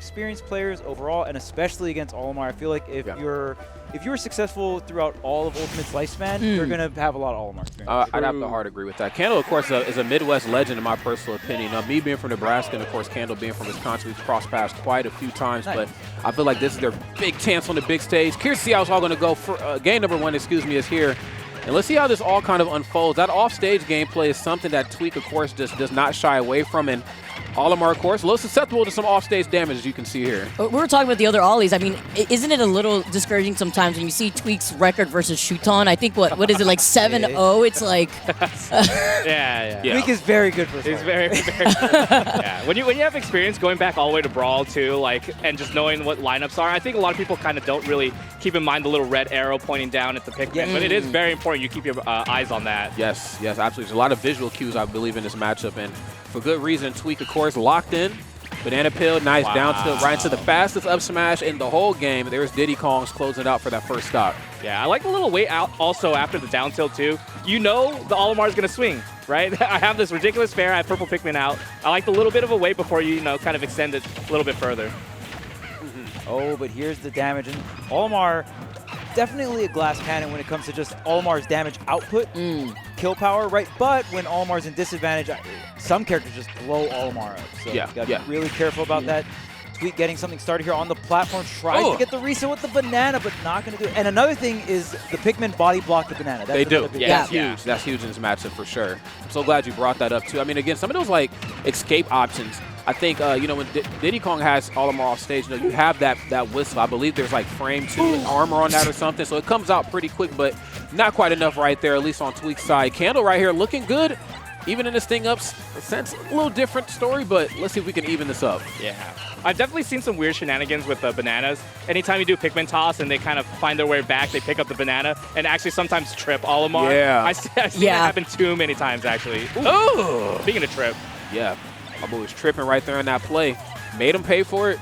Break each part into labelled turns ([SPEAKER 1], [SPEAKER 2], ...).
[SPEAKER 1] experienced players overall, and especially against Olimar. I feel like if you're successful throughout all of Ultimate's lifespan, you're going to have a lot of Olimar experience.
[SPEAKER 2] I'd have to hard agree with that. Candle, of course, is a Midwest legend in my personal opinion. Me being from Nebraska and, of course, Candle being from Wisconsin, we've crossed paths quite a few times, but I feel like this is their big chance on the big stage. Curious to see how it's all going to go. For game number 1, is here. And let's see how this all kind of unfolds. That off-stage gameplay is something that Tweek, of course, just does not shy away from. And Olimar, of course, a little susceptible to some off-stage damage, as you can see here.
[SPEAKER 3] We were talking about the other Ollies. I mean, isn't it a little discouraging sometimes when you see Tweek's record versus Shuton? I think, what is it, like 7-0? It's like...
[SPEAKER 4] yeah.
[SPEAKER 1] Tweek is very good for this.
[SPEAKER 4] He's very good. Yeah. When you have experience going back all the way to Brawl, too, and just knowing what lineups are, I think a lot of people kind of don't really keep in mind the little red arrow pointing down at the Pikmin, but it is very important you keep your eyes on that.
[SPEAKER 2] Yes, absolutely. There's a lot of visual cues, I believe, in this matchup, and for good reason. Tweek, of course, locked in. Banana peel, nice down tilt, right into the fastest up smash in the whole game. There's Diddy Kongs closing it out for that first stock. Yeah,
[SPEAKER 4] I like the little wait out also after the down tilt, too. You know the Olimar is going to swing, right? I have this ridiculous fair. I have purple Pikmin out. I like the little bit of a wait before you, kind of extend it a little bit further.
[SPEAKER 1] Oh, but here's the damage. And Olimar, definitely a glass cannon when it comes to just Olimar's damage output, kill power, right? But when Olimar's in disadvantage, some characters just blow Olimar up. So you got to be really careful about that. Tweek getting something started here on the platform, tries to get the reset with the banana, but not going to do it. And another thing is the Pikmin body block the banana.
[SPEAKER 2] They do. That's huge. That's huge in this matchup for sure. I'm so glad you brought that up, too. I mean, again, some of those, escape options, I think, when Diddy Kong has Olimar off stage, you have that whistle. I believe there's frame 2 and armor on that or something, so it comes out pretty quick, but not quite enough right there, at least on Tweek's side. Candle right here looking good, even in this thing up sense. A little different story, but let's see if we can even this up.
[SPEAKER 4] Yeah. I've definitely seen some weird shenanigans with the bananas. Anytime you do Pikmin toss and they kind of find their way back, they pick up the banana and actually sometimes trip Olimar.
[SPEAKER 2] Yeah.
[SPEAKER 4] I've seen that happen too many times, actually.
[SPEAKER 2] Oh!
[SPEAKER 4] Speaking of trip.
[SPEAKER 2] Yeah. My boy was tripping right there in that play. Made him pay for it.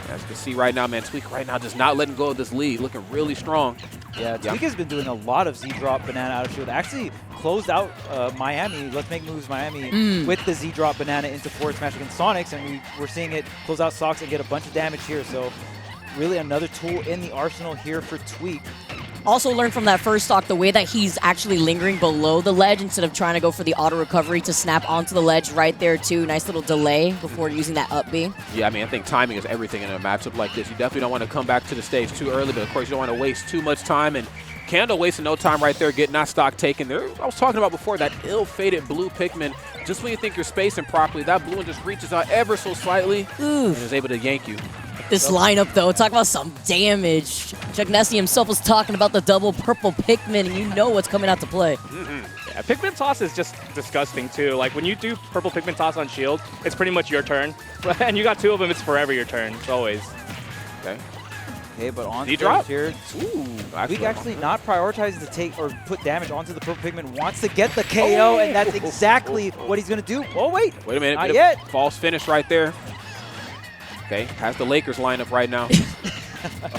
[SPEAKER 2] As you can see right now, man, Tweek right now just not letting go of this lead. Looking really strong.
[SPEAKER 1] Yeah, Tweek has been doing a lot of Z-drop banana out of shield. Actually closed out Miami, Let's Make Moves Miami, with the Z-drop banana into forward smash against Sonics, and we're seeing it close out Sox and get a bunch of damage here. So really another tool in the arsenal here for Tweek.
[SPEAKER 3] Also learned from that first stock the way that he's actually lingering below the ledge instead of trying to go for the auto recovery to snap onto the ledge right there too. Nice little delay before using that up B.
[SPEAKER 2] Yeah, I mean, I think timing is everything in a matchup like this. You definitely don't want to come back to the stage too early, but of course you don't want to waste too much time. And Candle wasting no time right there, getting that stock taken. There, I was talking about before, that ill-fated blue Pikmin. Just when you think you're spacing properly, that blue one just reaches out ever so slightly and is able to yank you.
[SPEAKER 3] This lineup, though, talk about some damage. Chuck Nessie himself was talking about the double purple Pikmin, and you know what's coming out to play.
[SPEAKER 4] Yeah, Pikmin toss is just disgusting, too. When you do purple Pikmin toss on shield, it's pretty much your turn. And you got 2 of them, it's forever your turn. It's always.
[SPEAKER 1] Okay, but on
[SPEAKER 2] D-drop
[SPEAKER 1] here, Tweek actually not prioritizing to take or put damage onto the purple Pikmin, wants to get the KO, and that's exactly what he's going to do. Oh, wait
[SPEAKER 2] a minute.
[SPEAKER 1] Not yet.
[SPEAKER 2] False finish right there. Okay, has the Lakers lineup right now.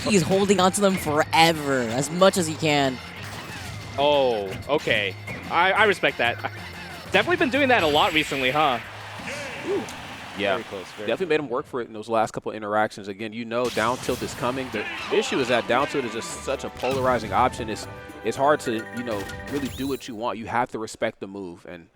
[SPEAKER 3] He's holding onto them forever, as much as he can.
[SPEAKER 4] Oh, okay. I respect that. Definitely been doing that a lot recently, huh?
[SPEAKER 2] Yeah,
[SPEAKER 1] very close,
[SPEAKER 2] definitely made him work for it in those last couple of interactions. Again, down tilt is coming. The issue is that down tilt is just such a polarizing option. It's hard to, really do what you want. You have to respect the move. And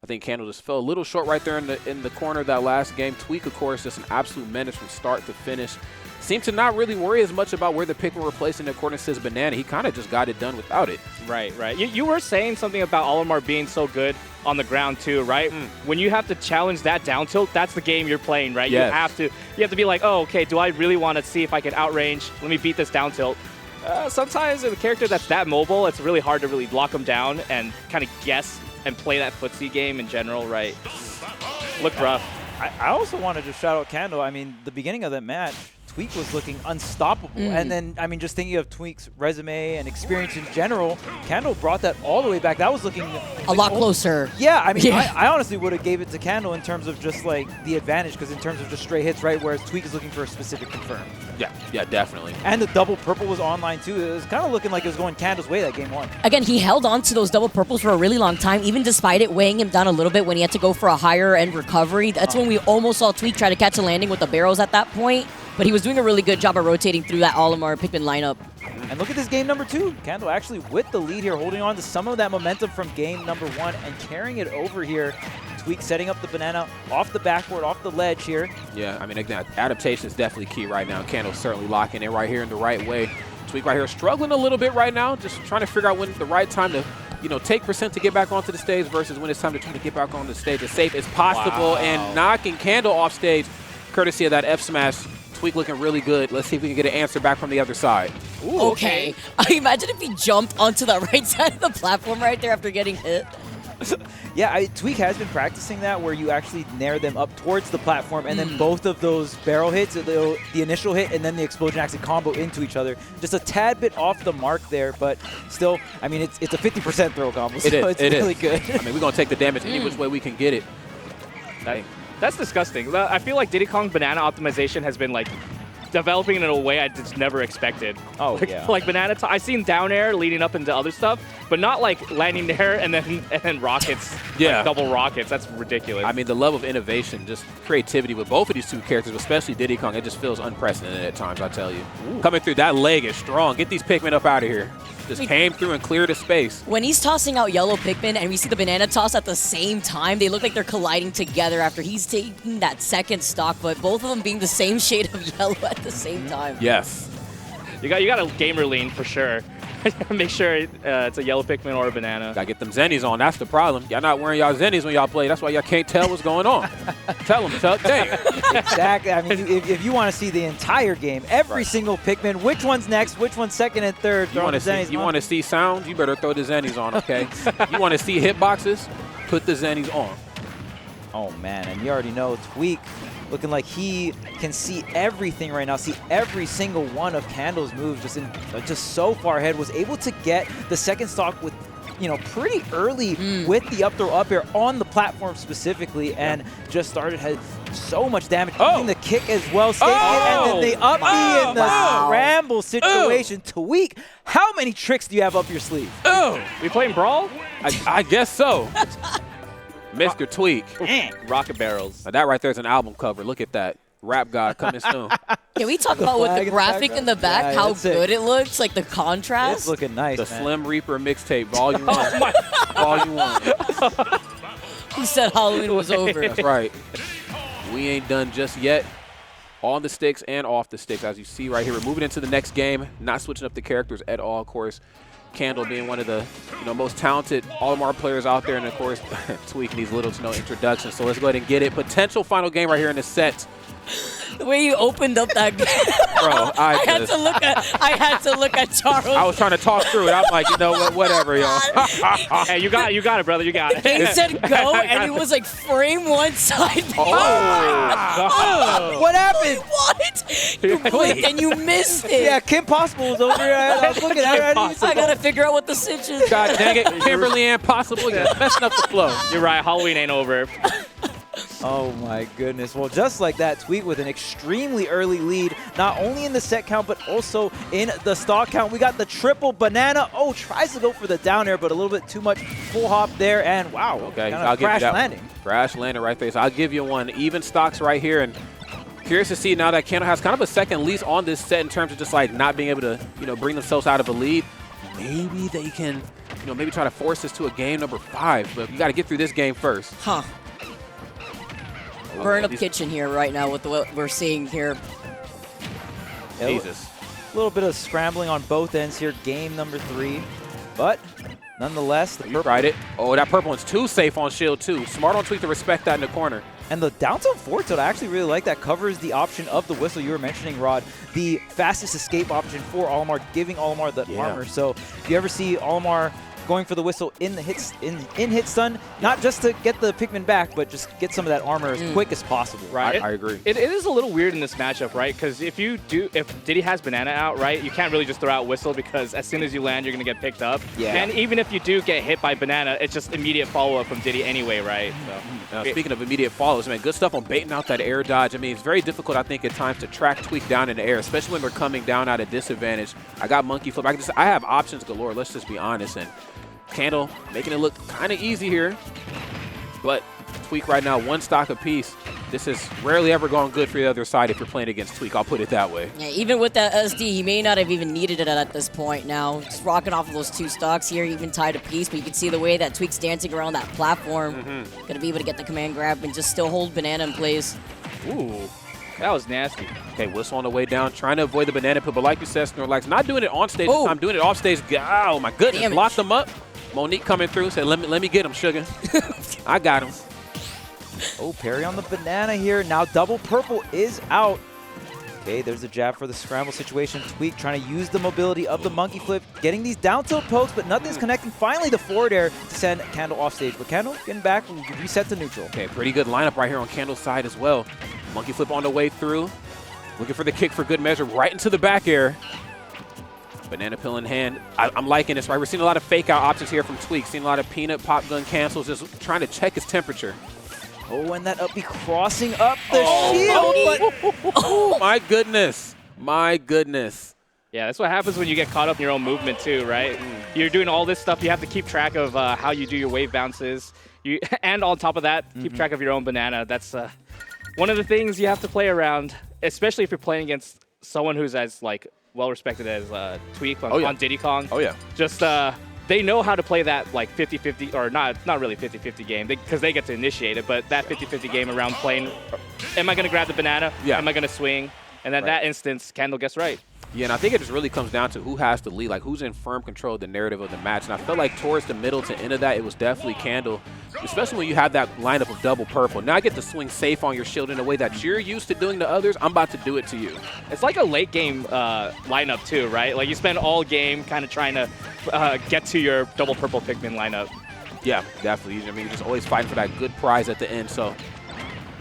[SPEAKER 2] I think Candle just fell a little short right there in the corner of that last game. Tweek, of course, just an absolute menace from start to finish. Seemed to not really worry as much about where the Pikmin were placed in accordance to his banana. He kind of just got it done without it.
[SPEAKER 4] Right. You were saying something about Olimar being so good on the ground too, right? When you have to challenge that down tilt, that's the game you're playing, right?
[SPEAKER 2] Yes.
[SPEAKER 4] You have to be like, oh, okay, do I really want to see if I can outrange? Let me beat this down tilt. Sometimes in a character that's that mobile, it's really hard to really block them down and kind of guess and play that footsie game in general, right? Looked rough.
[SPEAKER 1] I also want to just shout out Candle. I mean, the beginning of that match, Tweek was looking unstoppable. And then, I mean, just thinking of Tweek's resume and experience in general, Candle brought that all the way back. That was looking
[SPEAKER 3] a lot closer.
[SPEAKER 1] Yeah, I mean, I honestly would have gave it to Candle in terms of just like the advantage, because in terms of just straight hits, right? Whereas Tweek is looking for a specific confirm.
[SPEAKER 2] Yeah, definitely.
[SPEAKER 1] And the double purple was online too. It was kind of looking like it was going Candle's way that game 1.
[SPEAKER 3] Again, he held on to those double purples for a really long time, even despite it weighing him down a little bit when he had to go for a higher end recovery. That's when we almost saw Tweek try to catch a landing with the barrels at that point. But he was doing a really good job of rotating through that Olimar Pikmin lineup.
[SPEAKER 1] And look at this game number 2. Candle actually with the lead here, holding on to some of that momentum from game number 1 and carrying it over here. Tweek setting up the banana off the backboard, off the ledge here. Yeah,
[SPEAKER 2] I mean, again, adaptation is definitely key right now. Candle's certainly locking in right here in the right way. Tweek right here struggling a little bit right now, just trying to figure out when the right time to, take percent to get back onto the stage versus when it's time to try to get back on the stage as safe as possible. And knocking Candle off stage, courtesy of that F smash. Tweek looking really good. Let's see if we can get an answer back from the other side.
[SPEAKER 3] Ooh, okay. I imagine if he jumped onto the right side of the platform right there after getting hit.
[SPEAKER 1] Yeah, Tweek has been practicing that, where you actually nair them up towards the platform, and then both of those barrel hits, the initial hit and then the explosion actually combo into each other. Just a tad bit off the mark there, but still, I mean, it's a 50% throw combo, so it's really good.
[SPEAKER 2] I mean, we're going to take the damage any which way we can get it.
[SPEAKER 4] That's disgusting. I feel like Diddy Kong banana optimization has been like developing in a way I just never expected. Like banana, I seen down air leading up into other stuff, but not like landing there and then rockets. Like double rockets. That's ridiculous.
[SPEAKER 2] I mean, the level of innovation, just creativity with both of these two characters, especially Diddy Kong, it just feels unprecedented at times, I tell you. Coming through, that leg is strong. Get these Pikmin up out of here. Just came through and cleared the space.
[SPEAKER 3] When he's tossing out yellow Pikmin and we see the banana toss at the same time, they look like they're colliding together after he's taking that second stock, but both of them being the same shade of yellow at the same time.
[SPEAKER 2] Yes.
[SPEAKER 4] You got a gamer lean for sure. Make sure it's a yellow Pikmin or a banana.
[SPEAKER 2] Gotta get them Zennies on. That's the problem. Y'all not wearing y'all Zennies when y'all play. That's why y'all can't tell what's going on. Tell them, Chuck. Dang.
[SPEAKER 1] Exactly. I mean, if you want to see the entire game, every single Pikmin, which one's next, which one's second and third,
[SPEAKER 2] you want to see sound? You better throw the Zennies on, okay? You want to see hitboxes? Put the Zennies on.
[SPEAKER 1] Oh, man. And you already know Tweek looking like he can see everything right now, see every single one of Candle's moves just so far ahead. Was able to get the second stock with, pretty early with the up throw up air on the platform specifically, and just had so much damage. Using the kick as well, and then the up B in the scramble situation. Tweek, how many tricks do you have up your sleeve?
[SPEAKER 4] We playing Brawl?
[SPEAKER 2] I guess so. Mr. Tweek.
[SPEAKER 4] Rocket barrels.
[SPEAKER 2] Now that right there is an album cover. Look at that. Rap God coming soon.
[SPEAKER 3] Can we talk about with the graphic in the back, how good it looks, like the contrast?
[SPEAKER 1] It's looking nice,
[SPEAKER 2] The Slim Reaper mixtape, Volume 1. Volume 1.
[SPEAKER 3] Who said Halloween was over?
[SPEAKER 2] That's right. We ain't done just yet. On the sticks and off the sticks, as you see right here. We're moving into the next game, not switching up the characters at all, of course. Candle being one of the most talented Olimar players out there, and of course Tweek needs little to no introduction. So let's go ahead and get it. Potential final game right here in the set.
[SPEAKER 3] The way you opened up that game.
[SPEAKER 2] Bro, I
[SPEAKER 3] had to look at Charles.
[SPEAKER 2] I was trying to talk through it. I'm like, whatever, yo.
[SPEAKER 4] Hey, you got it, brother. You got it.
[SPEAKER 3] He said go, and it was like frame one side.
[SPEAKER 1] What happened?
[SPEAKER 3] What? You blinked and you missed it.
[SPEAKER 1] Yeah, Kim Possible was over here. I was looking at it.
[SPEAKER 3] I gotta figure out what the cinch is.
[SPEAKER 2] God dang it, Kimberly Ann Possible, you're messing up the flow.
[SPEAKER 4] You're right. Halloween ain't over.
[SPEAKER 1] Oh my goodness. Well, just like that, Tweek with an extremely early lead, not only in the set count, but also in the stock count. We got the triple banana. Tries to go for the down air, but a little bit too much full hop there, and wow.
[SPEAKER 2] Okay,
[SPEAKER 1] I'll give you that landing.
[SPEAKER 2] Crash landing right there. So I'll give you one. Even stocks right here, and curious to see now that Candle has kind of a second lease on this set in terms of just like not being able to, bring themselves out of a lead. Maybe they can, maybe try to force this to a game number 5, but you got to get through this game first.
[SPEAKER 3] Burn up kitchen here right now with what we're seeing here.
[SPEAKER 2] Jesus.
[SPEAKER 1] A little bit of scrambling on both ends here, game number 3. But nonetheless, the purple.
[SPEAKER 2] Tried it. Oh, that purple one's too safe on shield too. Smart on Tweek to respect that in the corner.
[SPEAKER 1] And the down tilt forward tilt, I actually really like that. Covers the option of the whistle you were mentioning, Rod. The fastest escape option for Olimar, giving Olimar the armor. So if you ever see Olimar going for the whistle in the hits in hit stun, not just to get the Pikmin back, but just get some of that armor as quick as possible.
[SPEAKER 4] Right.
[SPEAKER 2] I agree.
[SPEAKER 4] It is a little weird in this matchup, right? Because if Diddy has banana out, right, you can't really just throw out whistle because as soon as you land, you're going to get picked up.
[SPEAKER 1] Yeah.
[SPEAKER 4] And even if you do get hit by banana, it's just immediate follow-up from Diddy anyway, right? So.
[SPEAKER 2] Speaking of immediate follows, man, good stuff on baiting out that air dodge. I mean, it's very difficult, I think, at times to track Tweek down in the air, especially when they're coming down at a disadvantage. I got monkey flip. I have options galore. Let's just be honest. And Candle making it look kind of easy here, but Tweek right now, one stock apiece. This is rarely ever gone good for the other side if you're playing against Tweek. I'll put it that way.
[SPEAKER 3] Yeah, even with that SD, he may not have even needed it at this point now. Just rocking off of those 2 stocks here, even tied a piece, but you can see the way that Tweek's dancing around that platform. Gonna be able to get the command grab and just still hold banana in place.
[SPEAKER 4] Ooh, that was nasty.
[SPEAKER 2] Okay, whistle on the way down, trying to avoid the banana pit, but like you said, Snorlax, not doing it on stage this time, doing it off stage. Oh my goodness,
[SPEAKER 3] Damage.
[SPEAKER 2] locked them up. Monique coming through, said, let me get him, sugar. I got him.
[SPEAKER 1] Oh, parry on the banana here. Now double purple is out. Okay, there's a jab for the scramble situation. Tweek trying to use the mobility of the monkey flip, getting these down tilt pokes, but nothing's connecting. Finally, the forward air to send Candle off stage. But Candle getting back, reset to neutral.
[SPEAKER 2] Okay, pretty good lineup right here on Candle's side as well. Monkey flip on the way through. Looking for the kick for good measure, right into the back air. Banana pill in hand. I'm liking this, right? We're seeing a lot of fake out options here from Tweek. Seeing a lot of peanut pop gun cancels, just trying to check his temperature.
[SPEAKER 1] Oh, and that up B crossing up the shield.
[SPEAKER 2] Oh, my goodness. My goodness.
[SPEAKER 4] Yeah, that's what happens when you get caught up in your own movement too, right? You're doing all this stuff. You have to keep track of how you do your wave bounces. And on top of that, keep track of your own banana. That's one of the things you have to play around, especially if you're playing against someone who's as well-respected as Tweek on Diddy Kong.
[SPEAKER 2] Oh, yeah.
[SPEAKER 4] Just they know how to play that 50-50, or not really 50-50 game, because they get to initiate it, but that 50-50 game around playing, am I going to grab the banana?
[SPEAKER 2] Yeah.
[SPEAKER 4] Am I going to swing? And then that instance, Candle gets right.
[SPEAKER 2] Yeah, and I think it just really comes down to who has the lead, who's in firm control of the narrative of the match. And I felt like towards the middle to end of that, it was definitely Candle, especially when you have that lineup of double purple. Now I get to swing safe on your shield in a way that you're used to doing to others. I'm about to do it to you.
[SPEAKER 4] It's like a late game lineup too, right? Like you spend all game kind of trying to get to your double purple Pikmin lineup.
[SPEAKER 2] Yeah, definitely. I mean, you're just always fighting for that good prize at the end. So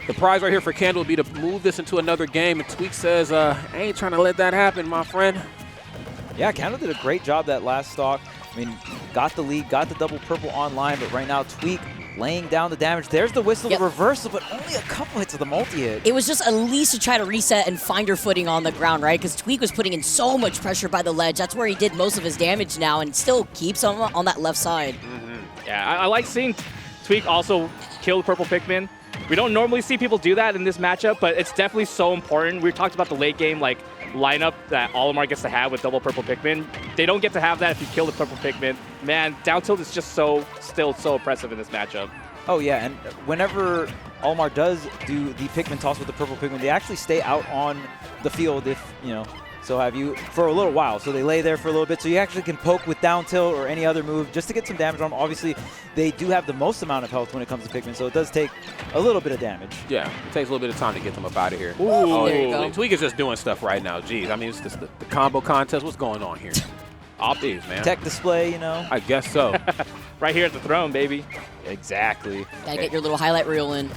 [SPEAKER 2] the prize right here for Candle would be to move this into another game. And Tweek says, I ain't trying to let that happen, my friend.
[SPEAKER 1] Yeah, Candle did a great job that last stock. I mean, got the lead, got the double purple online, but right now Tweek laying down the damage. There's the whistle, the reversal, but only a couple hits of the multi-hit.
[SPEAKER 3] It was just at least to try to reset and find her footing on the ground, right? Because Tweek was putting in so much pressure by the ledge. That's where he did most of his damage now and still keeps on that left side.
[SPEAKER 4] Yeah, I like seeing Tweek also kill purple Pikmin. We don't normally see people do that in this matchup, but it's definitely so important. We talked about the late game lineup that Olimar gets to have with double purple Pikmin. They don't get to have that if you kill the purple Pikmin. Man, down tilt is just still so oppressive in this matchup.
[SPEAKER 1] Oh yeah, and whenever Olimar does do the Pikmin toss with the purple Pikmin, they actually stay out on the field so have you for a little while. So they lay there for a little bit, so you actually can poke with down tilt or any other move just to get some damage on them. Obviously, they do have the most amount of health when it comes to Pikmin, so it does take a little bit of damage.
[SPEAKER 2] Yeah, it takes a little bit of time to get them up out of here.
[SPEAKER 3] Ooh, oh, there you go.
[SPEAKER 2] Tweek is just doing stuff right now. Jeez, I mean, it's just the combo contest. What's going on here? Optics, man.
[SPEAKER 1] Tech display,
[SPEAKER 2] I guess so.
[SPEAKER 4] Right here at the throne, baby.
[SPEAKER 1] Exactly.
[SPEAKER 3] Gotta get your little highlight reel in.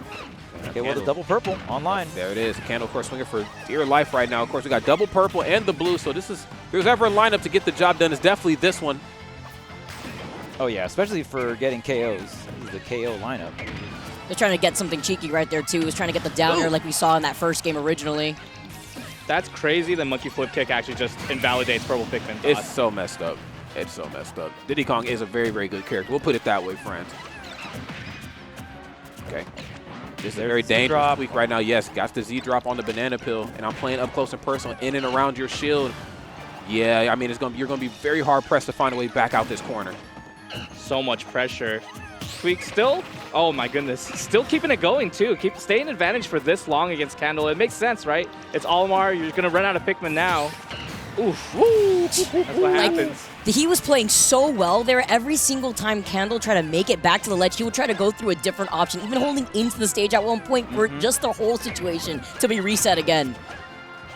[SPEAKER 1] Okay, well, the double purple online.
[SPEAKER 2] There it is. Candle, of course, swinging for dear life right now. Of course, we got double purple and the blue, so if there's ever a lineup to get the job done, it's definitely this one.
[SPEAKER 1] Oh, yeah, especially for getting KOs. This is the KO lineup.
[SPEAKER 3] They're trying to get something cheeky right there, too. He was trying to get the downer like we saw in that first game originally.
[SPEAKER 4] That's crazy. The monkey flip kick actually just invalidates purple Pikmin.
[SPEAKER 2] It's so messed up. It's so messed up. Diddy Kong is a very, very good character. We'll put it that way, friends. Okay. This is a very dangerous Tweek right now. Yes, got the Z drop on the banana pill, and I'm playing up close and personal in and around your shield. Yeah, I mean, you're going to be very hard pressed to find a way back out this corner.
[SPEAKER 4] So much pressure. Tweek still, oh my goodness, still keeping it going too. Keep staying advantage for this long against Candle. It makes sense, right? It's Olimar. You're going to run out of Pikmin now. Oof. Woo. That's what happens.
[SPEAKER 3] He was playing so well there. Every single time Candle tried to make it back to the ledge, he would try to go through a different option, even holding into the stage at one point for just the whole situation to be reset again.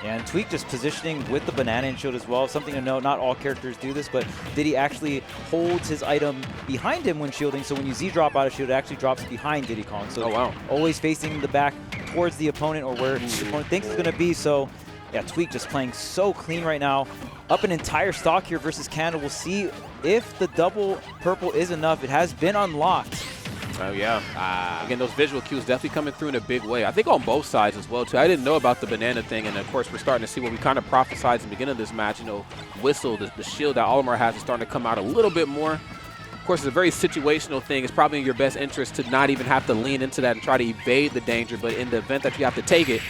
[SPEAKER 1] And Tweek just positioning with the banana and shield as well. Something to note, not all characters do this, but Diddy actually holds his item behind him when shielding, so when you Z-drop out of shield, it actually drops behind Diddy Kong. So always facing the back towards the opponent or where the opponent thinks it's going to be. So yeah, Tweek just playing so clean right now. Up an entire stock here versus Canada. We'll see if the double purple is enough. It has been unlocked.
[SPEAKER 2] Oh, yeah. Again, those visual cues definitely coming through in a big way. I think on both sides as well, too. I didn't know about the banana thing, and, of course, we're starting to see what we kind of prophesized in the beginning of this match. You know, Whistle, the shield that Olimar has is starting to come out a little bit more. Of course, it's a very situational thing. It's probably in your best interest to not even have to lean into that and try to evade the danger, but in the event that you have to take it,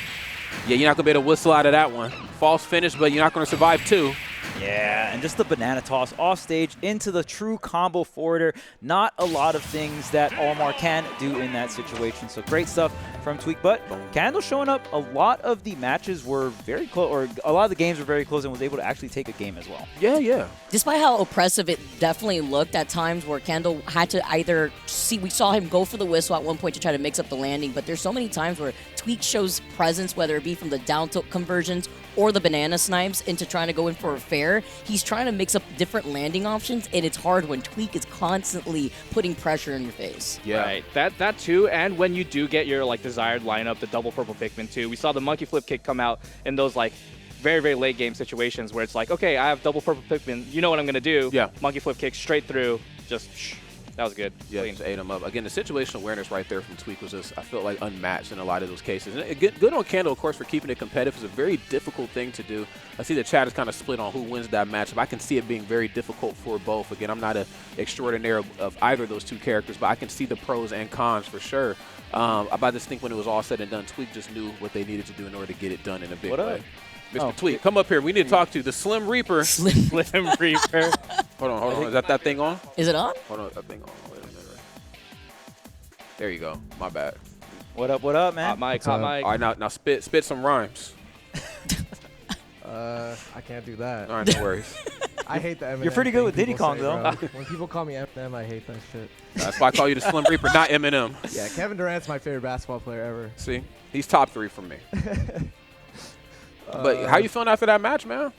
[SPEAKER 2] yeah, you're not going to be able to whistle out of that one. False finish, but you're not going to survive, too.
[SPEAKER 1] Yeah, and just the banana toss off stage into the true combo forwarder. Not a lot of things that Olimar can do in that situation. So great stuff from Tweek. But Candle showing up. A lot of the matches were very close, or a lot of the games were very close, and was able to actually take a game as well.
[SPEAKER 2] Yeah, yeah.
[SPEAKER 3] Despite how oppressive it definitely looked at times where Candle had to either see, we saw him go for the whistle at one point to try to mix up the landing, but there's so many times where Tweek shows presence, whether it be from the down tilt conversions or the banana snipes into trying to go in for a fair. He's trying to mix up different landing options, and it's hard when Tweek is constantly putting pressure in your face.
[SPEAKER 2] Yeah.
[SPEAKER 4] Right. That too, and when you do get your like desired lineup, the double purple Pikmin too. We saw the monkey flip kick come out in those like very, very late game situations where it's like, okay, I have double purple Pikmin. You know what I'm going to do.
[SPEAKER 2] Yeah.
[SPEAKER 4] Monkey flip kick straight through. Just that was good.
[SPEAKER 2] Yeah,
[SPEAKER 4] Clean.
[SPEAKER 2] just ate him up. Again, the situational awareness right there from Tweek was just, I felt like, unmatched in a lot of those cases. And good on Candle, of course, for keeping it competitive. It's a very difficult thing to do. I see the chat is kind of split on who wins that matchup. I can see it being very difficult for both. Again, I'm not an extraordinaire of either of those two characters, but I can see the pros and cons for sure. I just think when it was all said and done, Tweek just knew what they needed to do in order to get it done in a big way. Mr. Tweek, come up here. We need to talk to you. The Slim Reaper.
[SPEAKER 4] Slim Reaper.
[SPEAKER 2] Hold on. Is that thing on?
[SPEAKER 3] Is it on?
[SPEAKER 2] Hold on. That thing on. Wait a minute. There you go. My bad.
[SPEAKER 1] What up, man?
[SPEAKER 4] Hot mic.
[SPEAKER 2] All right, now spit some rhymes.
[SPEAKER 5] I can't do that.
[SPEAKER 2] All right, no worries.
[SPEAKER 5] I hate the Eminem.
[SPEAKER 1] You're pretty good with Diddy Kong, though.
[SPEAKER 5] When people call me Eminem, I hate that shit.
[SPEAKER 2] That's why I call you the Slim Reaper, not Eminem.
[SPEAKER 5] Yeah, Kevin Durant's my favorite basketball player ever.
[SPEAKER 2] See? He's top 3 for me. But how you feeling after that match, man?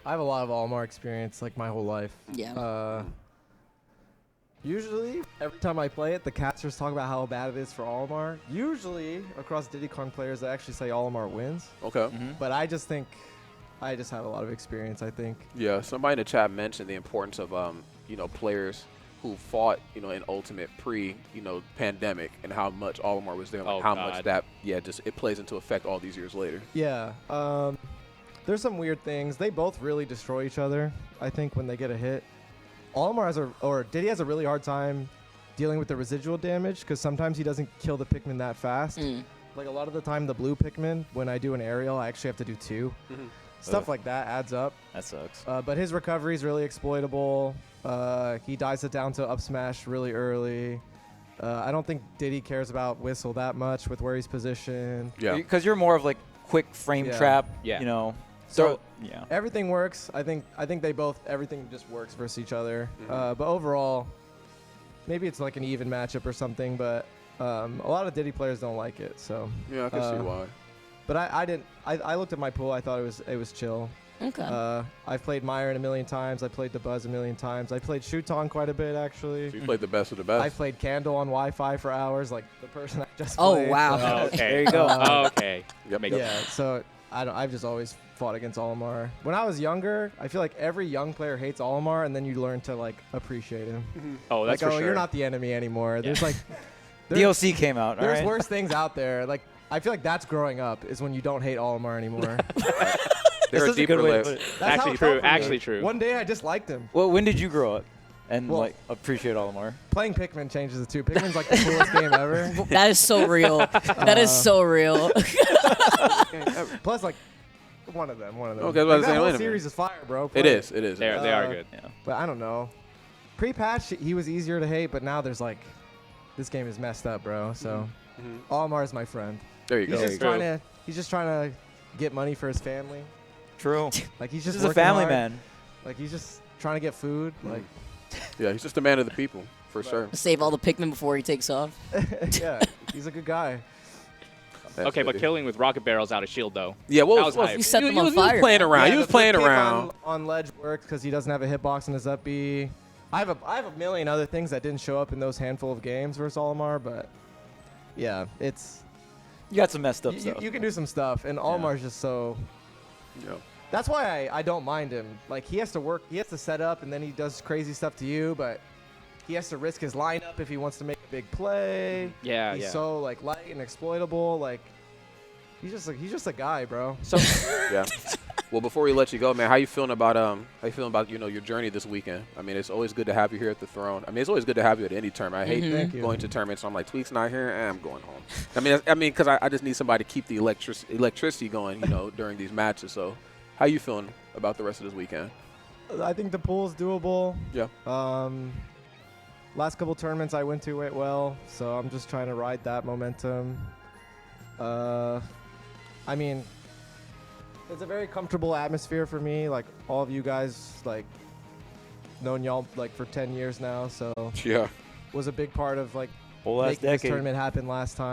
[SPEAKER 5] I have a lot of Olimar experience, like my whole life.
[SPEAKER 3] Yeah.
[SPEAKER 5] Usually, every time I play it, the casters talk about how bad it is for Olimar. Usually, across Diddy Kong players, they actually say Olimar wins.
[SPEAKER 2] Okay.
[SPEAKER 5] But I just think I just have a lot of experience, I think.
[SPEAKER 2] Yeah, somebody in the chat mentioned the importance of, players who fought, in Ultimate pre-pandemic and how much Olimar was there, and how much that, it plays into effect all these years later.
[SPEAKER 5] Yeah. There's some weird things. They both really destroy each other, I think, when they get a hit. Olimar Diddy has a really hard time dealing with the residual damage because sometimes he doesn't kill the Pikmin that fast. Like a lot of the time, the blue Pikmin, when I do an aerial, I actually have to do 2. Stuff like that adds up.
[SPEAKER 1] That sucks.
[SPEAKER 5] But his recovery is really exploitable. He dies it down to up smash really early. I don't think Diddy cares about Whistle that much with where he's positioned.
[SPEAKER 2] Yeah.
[SPEAKER 1] Because you're more of like quick frame trap,
[SPEAKER 5] So
[SPEAKER 1] yeah.
[SPEAKER 5] Everything works. I think everything just works versus each other. But overall, maybe it's like an even matchup or something. But a lot of Diddy players don't like it. So
[SPEAKER 2] Yeah, I can see why.
[SPEAKER 5] But I didn't. I looked at my pool. I thought it was chill.
[SPEAKER 3] Okay.
[SPEAKER 5] I've played Myron a million times. I played the Buzz a million times. I played Shuton quite a bit actually.
[SPEAKER 2] So you played the best of the best.
[SPEAKER 5] I played Candle on Wi-Fi for hours, like the person I just
[SPEAKER 3] Oh,
[SPEAKER 5] played.
[SPEAKER 3] wow.
[SPEAKER 5] So-
[SPEAKER 4] Okay.
[SPEAKER 1] There you go.
[SPEAKER 4] Okay.
[SPEAKER 5] Yeah. So I've just always fought against Olimar. When I was younger, I feel like every young player hates Olimar, and then you learn to like appreciate him.
[SPEAKER 4] Oh, that's
[SPEAKER 5] like,
[SPEAKER 4] for sure.
[SPEAKER 5] you're not the enemy anymore. There's like
[SPEAKER 1] DLC came out.
[SPEAKER 5] there's
[SPEAKER 1] all right?
[SPEAKER 5] worse things out there. Like I feel like that's growing up is when you don't hate Olimar anymore.
[SPEAKER 2] There are
[SPEAKER 1] This is a
[SPEAKER 2] deeper
[SPEAKER 1] good way to
[SPEAKER 2] layers.
[SPEAKER 1] put it.
[SPEAKER 5] That's how
[SPEAKER 4] Actually
[SPEAKER 5] it felt
[SPEAKER 4] true.
[SPEAKER 5] for me.
[SPEAKER 4] Actually true.
[SPEAKER 5] One day I just liked him.
[SPEAKER 1] Well, when did you grow up and
[SPEAKER 5] Well-
[SPEAKER 1] like appreciate Olimar?
[SPEAKER 5] Playing Pikmin changes it too. Pikmin's like the coolest game ever.
[SPEAKER 3] That is so real. That is so real.
[SPEAKER 5] Plus, like one of them.
[SPEAKER 2] Okay, I was about to
[SPEAKER 5] Like,
[SPEAKER 2] say,
[SPEAKER 5] that whole
[SPEAKER 2] wait a
[SPEAKER 5] series is fire, bro.
[SPEAKER 2] It
[SPEAKER 5] Play
[SPEAKER 2] is. It is.
[SPEAKER 4] They are good.
[SPEAKER 1] Yeah.
[SPEAKER 5] But I don't know. Pre-patch, he was easier to hate, but now there's like, this game is messed up, bro. So, Olimar is my friend.
[SPEAKER 2] There you go.
[SPEAKER 5] He's just trying to get money for his family.
[SPEAKER 1] True.
[SPEAKER 5] Like he's
[SPEAKER 1] This
[SPEAKER 5] just
[SPEAKER 1] is a
[SPEAKER 5] working
[SPEAKER 1] family
[SPEAKER 5] hard.
[SPEAKER 1] man.
[SPEAKER 5] Like he's just trying to get food. Like,
[SPEAKER 2] Yeah, he's just a man of the people, for sure.
[SPEAKER 3] Save all the Pikmin before he takes off.
[SPEAKER 5] yeah, he's a good guy.
[SPEAKER 4] Okay, but killing with rocket barrels out of shield though.
[SPEAKER 2] Yeah, well,
[SPEAKER 4] that was hype.
[SPEAKER 3] You set them
[SPEAKER 2] he
[SPEAKER 3] on
[SPEAKER 2] was
[SPEAKER 3] fire.
[SPEAKER 2] playing around.
[SPEAKER 5] Yeah,
[SPEAKER 2] he was
[SPEAKER 5] the
[SPEAKER 2] playing
[SPEAKER 5] flip kick
[SPEAKER 2] around.
[SPEAKER 5] on ledge works because he doesn't have a hitbox in his up B. I have a million other things that didn't show up in those handful of games versus Olimar, but yeah, it's
[SPEAKER 1] You got some messed up stuff.
[SPEAKER 5] you can do some stuff, and Olimar's just so.
[SPEAKER 2] Yeah.
[SPEAKER 5] That's why I don't mind him. Like, he has to work, he has to set up, and then he does crazy stuff to you, but he has to risk his lineup if he wants to make a big play.
[SPEAKER 4] Yeah,
[SPEAKER 5] He's
[SPEAKER 4] yeah.
[SPEAKER 5] so like light and exploitable. Like, he's just a guy, bro.
[SPEAKER 4] So
[SPEAKER 2] Yeah. Well, before we let you go, man, how you feeling about your journey this weekend? I mean, it's always good to have you here at the Throne. I mean, it's always good to have you at any tournament. I hate
[SPEAKER 5] Thank you.
[SPEAKER 2] going to tournaments, so I'm like, Tweek's not here, I'm going home. I mean, because I just need somebody to keep the electricity going, during these matches. So, how you feeling about the rest of this weekend?
[SPEAKER 5] I think the pool's doable.
[SPEAKER 2] Yeah.
[SPEAKER 5] Last couple tournaments I went to went well, so I'm just trying to ride that momentum. I mean, it's a very comfortable atmosphere for me. Like, all of you guys, like, known y'all like for 10 years now, so
[SPEAKER 2] Yeah.
[SPEAKER 5] was a big part of like
[SPEAKER 1] Whole last
[SPEAKER 5] making this
[SPEAKER 1] decade.
[SPEAKER 5] tournament happen last time.